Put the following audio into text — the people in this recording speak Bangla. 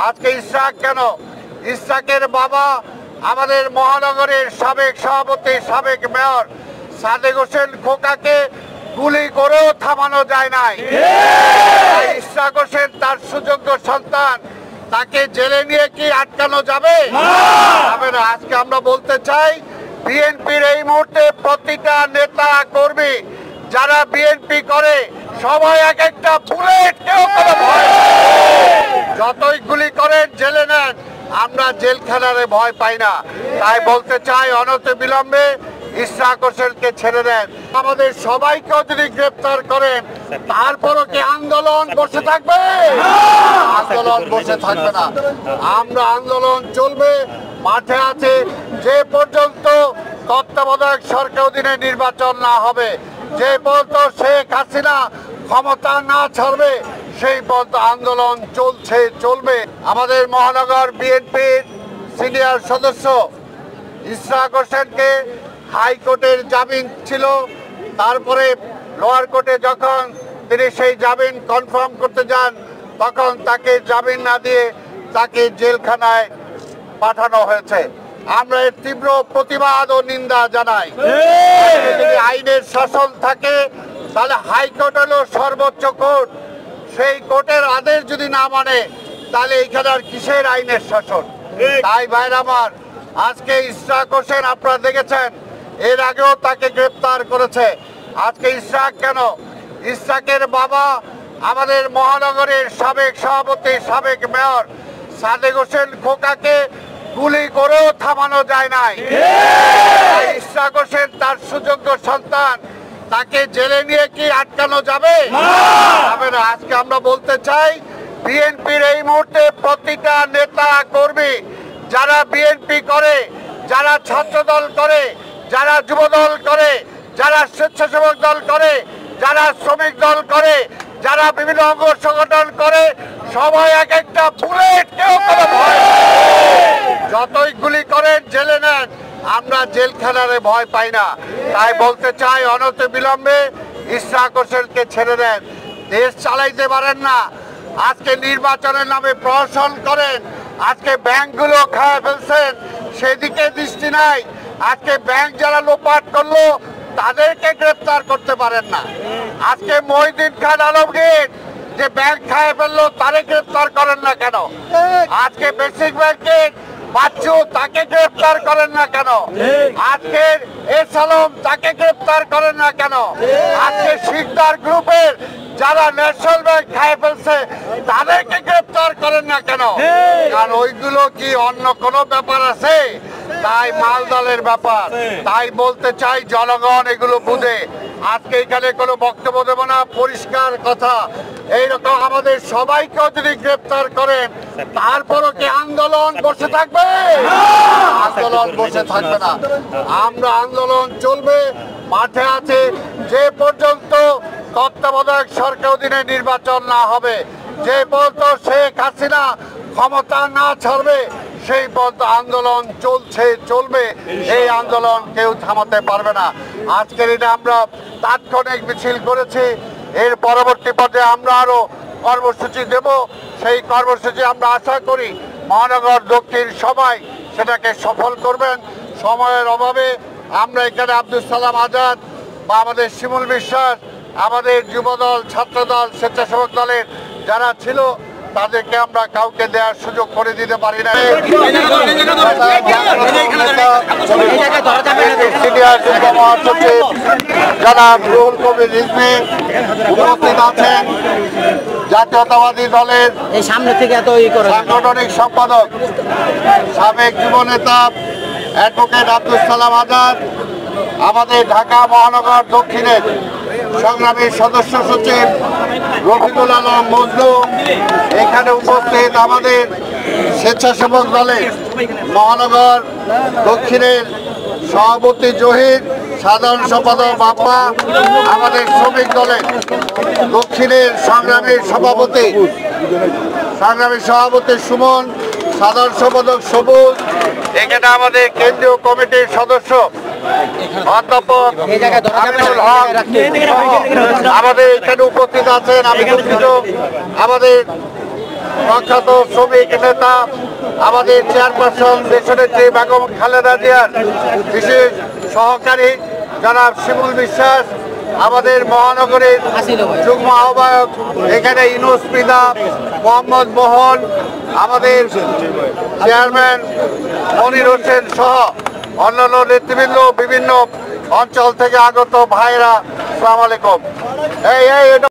আজকে ইসরাক কেন? ইসরাকের বাবা আমাদের মহানগরের সাবেক সভাপতি, সাবেক মেয়র সাদেক হোসেন খোকাকে গুলি করেও থামানো যায় নাই। ইসরাক হোসেন তার সুযোগ্য সন্তান, তাকে জেলে নিয়ে কি আটকানো যাবে? যাবে না। আজকে আমরা বলতে চাই, বিএনপির এই মুহূর্তে প্রতিটা নেতা কর্মী যারা বিএনপি করে সবাই এক একটা বুলেট, কেউ কোনো ভয় যতই গুলি করেন জেলে নেন, আমরা জেলখানারে ভয় পাই না। তাই বলতে চাই, অনতি বিলম্বে ইসরাক হোসেনকে ছেড়ে দেন। আমাদের সবাইকেও যদি গ্রেপ্তার করেন তারপরও কি আন্দোলন বসে থাকবে? আন্দোলন বসে থাকবে না। আমরা আন্দোলন চলবে, মাঠে আছে যে পর্যন্ত তত্ত্বাবধায়ক সরকার অধীনে নির্বাচন না হবে, যে পর্যন্ত শেখ হাসিনা ক্ষমতা না ছাড়বে, সেই পর্যন্ত আন্দোলন চলছে, চলবে। আমাদের মহানগর বিএনপির সিনিয়র সদস্য ইসরাক হোসেনকে হাইকোর্টের জামিন ছিল, তারপরে লোয়ার কোর্টে যখন তিনি সেই জামিন কনফার্ম করতে যান তখন তাকে জামিন না দিয়ে তাকে জেলখানায় পাঠানো হয়েছে। আমরা এর তীব্র প্রতিবাদ ও নিন্দা জানাই। যদি আইনের শাসন থাকে তাহলে হাইকোর্ট হলো সর্বোচ্চ কোর্ট, সেই কোর্টের আদেশ যদি না মানে তাহলে এইখানে আর কিসের আইনের শাসন? তাই ভাইরা আমার, আজকে ইসরাক হোসেন আপনারা দেখেছেন, এর আগেও তাকে গ্রেপ্তার করেছে। আজকে ইসরাক কেন? ইসরাকের বাবা আমাদের মহানগরের সাবেক সভাপতি, সাবেক মেয়র সাদেক হোসেন খোকাকে গুলি করেও থামানো যায় নাই। ইসরাক হোসেন তার সুযোগ্য সন্তান, তাকে জেলে নিয়ে কি আটকানো যাবে? যাবে না। আজকে আমরা বলতে চাই, বিএনপির এই মুহূর্তে প্রতিটা নেতা কর্মী যারা বিএনপি করে, যারা ছাত্র দল করে, যারা যুব দল করে, যারা স্বেচ্ছাসেবক দল করে, যারা শ্রমিক দল করে, যারা বিভিন্ন অঙ্গ সংগঠন করে, সবাই এক একটা বুলেট, কেউ কোনো ভয় যতই গুলি করেন জেলে নেন, আমরা জেলখানারে ভয় পাই না। তাই বলতে চাই, অনতি বিলম্বে ইসরাক হোসেনকে ছেড়ে দেন। দেশ চালাইতে পারেন না, আজকে নির্বাচনের নামে প্রহসন করেন, আজকে ব্যাংকগুলো খায় ফেলছেন, সেদিকে দৃষ্টি নাই। আজকে ব্যাংক যারা লোপাট করলো তাদেরকে গ্রেপ্তার করতে পারেন না। আজকে মহিউদ্দিন খান আলমগীর যে ব্যাংক খায় ফেললো তারে গ্রেপ্তার করেন না কেন? আজকে বেসিক ব্যাংকের বাচ্চু, তাকে গ্রেপ্তার করেন না কেন? আজকের এস আলম, তাকে গ্রেপ্তার করেন না কেন? আজকে শিকদার গ্রুপের যারা ন্যাশনাল ব্যাংক খায় ফেলছে তাদেরকে গ্রেপ্তার করেন না কেন? কারণ ওইগুলো কি অন্য কোনো ব্যাপার আছে? তাই মালদলের ব্যাপার। তাই বলতে চাই, জনগণ এগুলো বুঝে। আজকে এখানে কোনো বক্তব্য দেব না, পরিষ্কার কথা। এইরকম আমাদের সবাইকেও যদি গ্রেপ্তার করেন তারপরও কি আন্দোলন বসে থাকবে? আন্দোলন বসে থাকবে না। আমরা আন্দোলন চলবে, মাঠে আছে যে পর্যন্ত তত্ত্বাবধায়ক সরকার অধীনে নির্বাচন না হবে, যে পর্যন্ত শেখ হাসিনা ক্ষমতা না ছাড়বে, সেই পর্যন্ত আন্দোলন চলছে, চলবে। এই আন্দোলন কেউ থামাতে পারবে না। আজকের এটা আমরা তাৎক্ষণিক মিছিল করেছি, এর পরবর্তী পর্যায়ে আমরা আরো কর্মসূচি দেব। সেই কর্মসূচি আমরা আশা করি মহানগর দক্ষিণ সবাই সেটাকে সফল করবেন। সময়ের অভাবে আমরা এখানে আব্দুল সালাম আজাদ বা আমাদের শিমুল বিশ্বাস, আমাদের যুবদল, ছাত্রদল, স্বেচ্ছাসেবক দলের যারা ছিল তাদেরকে আমরা কাউকে দেওয়ার সুযোগ করে দিতে পারি না। সিনিয়র যুগ্ম মহাসচিব জনাব রুহুল কবির রিজভী উপস্থিত আছেন, জাতীয়তাবাদী দলের সাংগঠনিক সম্পাদক সাবেক যুব নেতা অ্যাডভোকেট আব্দুল সালাম আজাদ, আমাদের ঢাকা মহানগর দক্ষিণের সংগ্রামী সদস্য সচিব রফিকুল আলম মজনু, এখানে উপস্থিত আমাদের স্বেচ্ছাসেবক দলের মহানগর দক্ষিণের সভাপতি জহির, সাধারণ সম্পাদক বাপ্পা, আমাদের শ্রমিক দলের দক্ষিণের সংগ্রামী সভাপতি সুমন, সাধারণ সম্পাদক সবুজ, এখানে আমাদের কেন্দ্রীয় কমিটির সদস্য অধ্যাপক আমিনুল হক আমাদের এখানে উপস্থিত আছেন। আমি দুঃখিত, আমাদের প্রখ্যাত শ্রমিক নেতা আমাদের চেয়ারপারসন দেশনেত্রী বেগম খালেদা জিয়ার বিশেষ সহকারী জনাব শিমুল বিশ্বাস, আমাদের মহানগরীর যুগ্ম আহ্বায়ক এখানে ইনুস পিদা, মোহাম্মদ মোহন, আমাদের চেয়ারম্যান মনির হোসেন সহ অন্যান্য নেতৃবৃন্দ, বিভিন্ন অঞ্চল থেকে আগত ভাইরা, আসসালামু আলাইকুম।